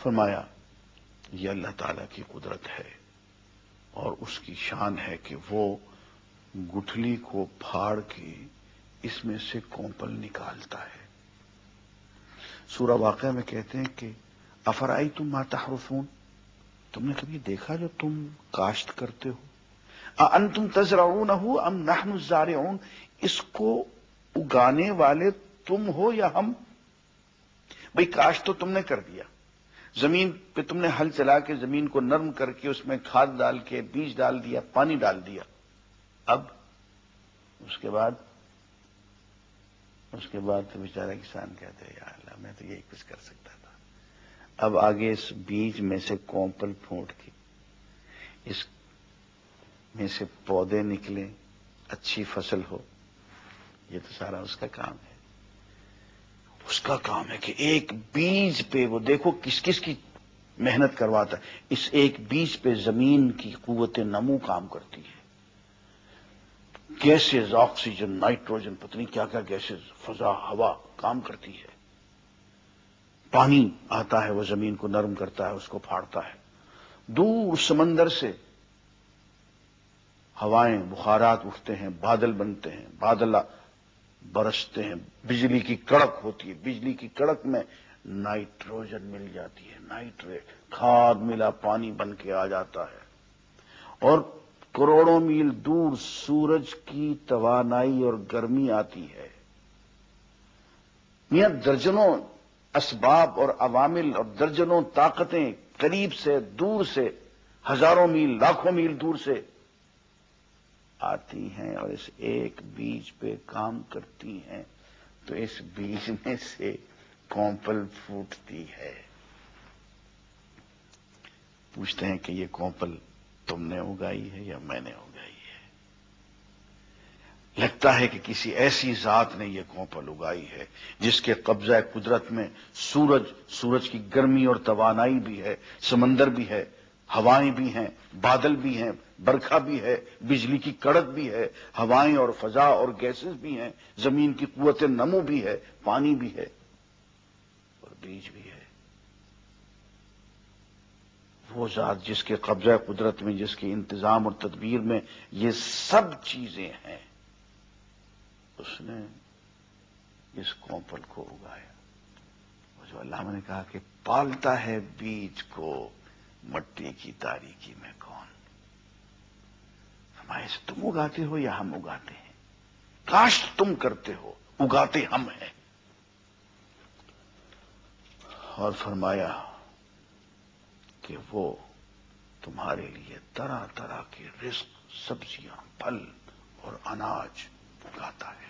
فرمایا یہ اللہ تعالیٰ کی قدرت ہے اور اس کی شان ہے کہ وہ گٹھلی کو پھاڑ کے اس میں سے کونپل نکالتا ہے۔ سورہ واقعہ میں کہتے ہیں کہ افرأیتم ما تحرثون، تم نے کبھی دیکھا جو تم کاشت کرتے ہو؟ اانتم تزرعونہ ام نحن الزارعون، اس کو اگانے والے تم ہو یا ہم؟ بھئی کاشت تو تم نے کر دیا، زمین پہ تم نے ہل چلا کے زمین کو نرم کر کے اس میں کھاد ڈال کے بیج ڈال دیا، پانی ڈال دیا، اب اس کے بعد تو بیچارہ کسان کہتے ہیں یا اللہ میں تو یہی کچھ کر سکتا تھا، اب آگے اس بیج میں سے کونپل پھوٹ کے اس میں سے پودے نکلیں، اچھی فصل ہو، یہ تو سارا اس کا کام ہے۔ اس کا کام ہے کہ ایک بیج پہ وہ دیکھو کس کس کی محنت کرواتا ہے، اس ایک بیج پہ زمین کی قوت نمو کام کرتی ہے، گیسز، آکسیجن، نائٹروجن، پتہ نہیں کیا کیا گیسز، فضا، ہوا کام کرتی ہے، پانی آتا ہے وہ زمین کو نرم کرتا ہے، اس کو پھاڑتا ہے، دور سمندر سے ہوائیں، بخارات اٹھتے ہیں، بادل بنتے ہیں، بادل برستے ہیں، بجلی کی کڑک ہوتی ہے، بجلی کی کڑک میں نائٹروجن مل جاتی ہے، نائٹریٹ، کھاد ملا پانی بن کے آ جاتا ہے، اور کروڑوں میل دور سورج کی توانائی اور گرمی آتی ہے۔ یہاں درجنوں اسباب اور عوامل اور درجنوں طاقتیں قریب سے دور سے ہزاروں میل لاکھوں میل دور سے آتی ہیں اور اس ایک بیج پہ کام کرتی ہیں، تو اس بیج میں سے کونپل پھوٹتی ہے۔ پوچھتے ہیں کہ یہ کونپل تم نے اگائی ہے یا میں نے اگائی ہے؟ لگتا ہے کہ کسی ایسی ذات نے یہ کونپل اگائی ہے جس کے قبضہ قدرت میں سورج کی گرمی اور توانائی بھی ہے، سمندر بھی ہے، ہوائیں بھی ہیں، بادل بھی ہیں، برکھا بھی ہے، بجلی کی کڑک بھی ہے، ہوائیں اور فضا اور گیسز بھی ہیں، زمین کی قوت نمو بھی ہے، پانی بھی ہے اور بیج بھی ہے۔ وہ ذات جس کے قبضہ قدرت میں، جس کے انتظام اور تدبیر میں یہ سب چیزیں ہیں، اس نے اس کونپل کو اگایا۔ اور جو علامہ نے کہا کہ پالتا ہے بیج کو مٹی کی تاریکی میں کون؟ ہمارے سے تم اگاتے ہو یا ہم اگاتے ہیں؟ کاشت تم کرتے ہو، اگاتے ہم ہیں۔ اور فرمایا کہ وہ تمہارے لیے طرح طرح کے رزق، سبزیاں، پھل اور اناج اگاتا ہے۔